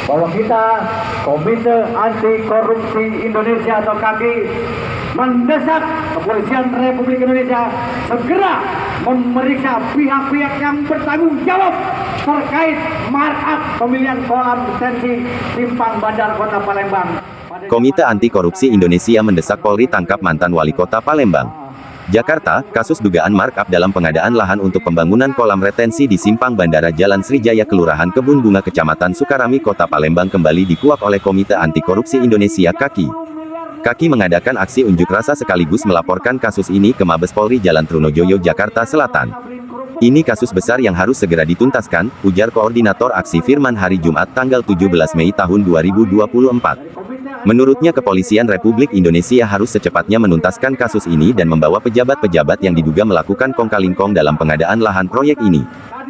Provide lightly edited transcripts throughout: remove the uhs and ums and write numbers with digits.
bahwa kita Komite Anti Korupsi Indonesia atau KAKI mendesak Kepolisian Republik Indonesia segera memeriksa pihak-pihak yang bertanggung jawab terkait markup pemilihan kolam retensi Simpang Bandar Kota Palembang. Komite Anti Korupsi Indonesia mendesak Polri tangkap mantan Wali Kota Palembang. Jakarta, kasus dugaan markup dalam pengadaan lahan untuk pembangunan kolam retensi di Simpang Bandara Jalan Srijaya Kelurahan Kebun Bunga Kecamatan Sukarami Kota Palembang kembali dikuak oleh Komite Anti Korupsi Indonesia KAKI. KAKI mengadakan aksi unjuk rasa sekaligus melaporkan kasus ini ke Mabes Polri Jalan Trunojoyo, Jakarta Selatan. Ini kasus besar yang harus segera dituntaskan, ujar Koordinator Aksi Firman hari Jumat tanggal 17 Mei tahun 2024. Menurutnya Kepolisian Republik Indonesia harus secepatnya menuntaskan kasus ini dan membawa pejabat-pejabat yang diduga melakukan kong-kali-kong dalam pengadaan lahan proyek ini.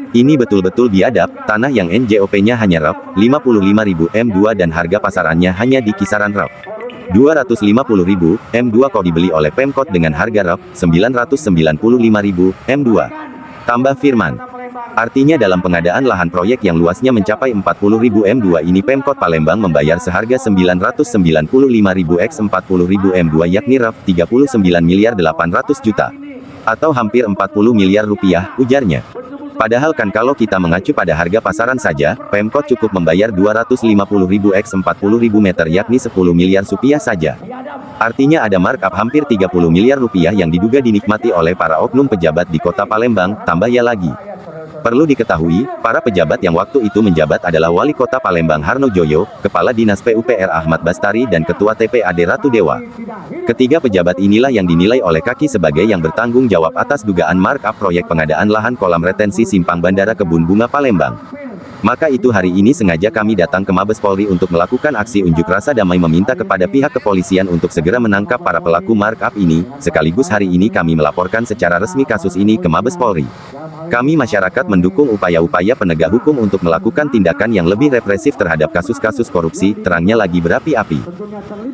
Ini betul-betul biadab, tanah yang NJOP-nya hanya Rp. 55.000 M2 dan harga pasarannya hanya di kisaran Rp. 250.000 M2 kok dibeli oleh Pemkot dengan harga Rp. 995.000 M2. Tambah Firman. Artinya dalam pengadaan lahan proyek yang luasnya mencapai 40.000 M2 ini Pemkot Palembang membayar seharga 995.000 x 40.000 M2 yakni Rp. 39.800 juta. Atau hampir 40 miliar rupiah, ujarnya. Padahal kan kalau kita mengacu pada harga pasaran saja, Pemkot cukup membayar 250.000 x 40.000 meter yakni 10 miliar rupiah saja. Artinya ada markup hampir 30 miliar rupiah yang diduga dinikmati oleh para oknum pejabat di Kota Palembang, tambah ya lagi. Perlu diketahui, para pejabat yang waktu itu menjabat adalah Wali Kota Palembang Harno Joyo, Kepala Dinas PUPR Ahmad Bastari dan Ketua TPAD Ratu Dewa. Ketiga pejabat inilah yang dinilai oleh KAKI sebagai yang bertanggung jawab atas dugaan markup proyek pengadaan lahan kolam retensi Simpang Bandara Kebun Bunga Palembang. Maka itu hari ini sengaja kami datang ke Mabes Polri untuk melakukan aksi unjuk rasa damai meminta kepada pihak kepolisian untuk segera menangkap para pelaku markup ini, sekaligus hari ini kami melaporkan secara resmi kasus ini ke Mabes Polri. Kami masyarakat mendukung upaya-upaya penegak hukum untuk melakukan tindakan yang lebih represif terhadap kasus-kasus korupsi, terangnya lagi berapi-api.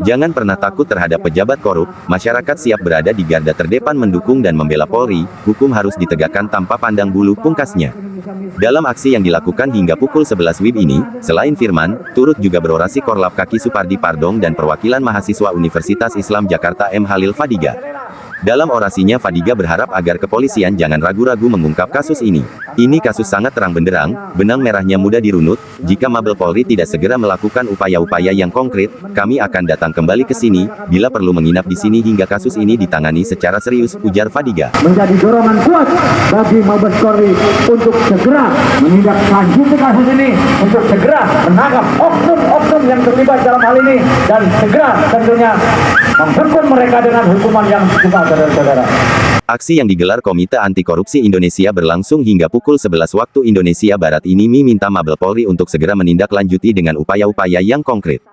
Jangan pernah takut terhadap pejabat korup, masyarakat siap berada di garda terdepan mendukung dan membela Polri, hukum harus ditegakkan tanpa pandang bulu, pungkasnya. Dalam aksi yang dilakukan hingga pukul 11 WIB ini, selain Firman, turut juga berorasi Korlap KAKI Supardi Pardong dan perwakilan mahasiswa Universitas Islam Jakarta M. Halil Fadiga. Dalam orasinya Fadiga berharap agar kepolisian jangan ragu-ragu mengungkap kasus ini. Ini kasus sangat terang benderang, benang merahnya mudah dirunut, jika Mabes Polri tidak segera melakukan upaya-upaya yang konkret, kami akan datang kembali ke sini, bila perlu menginap di sini hingga kasus ini ditangani secara serius, ujar Fadiga. Menjadi dorongan kuat bagi Mabes Polri untuk segera menindaklanjuti kasus ini, untuk segera menangkap oknum-oknum yang terlibat dalam hal ini, dan segera tentunya menghukum mereka dengan hukuman yang cukup, saudara-saudara. Aksi yang digelar Komite Anti Korupsi Indonesia berlangsung hingga pukul 11 waktu Indonesia Barat ini meminta Mabes Polri untuk segera menindaklanjuti dengan upaya-upaya yang konkret.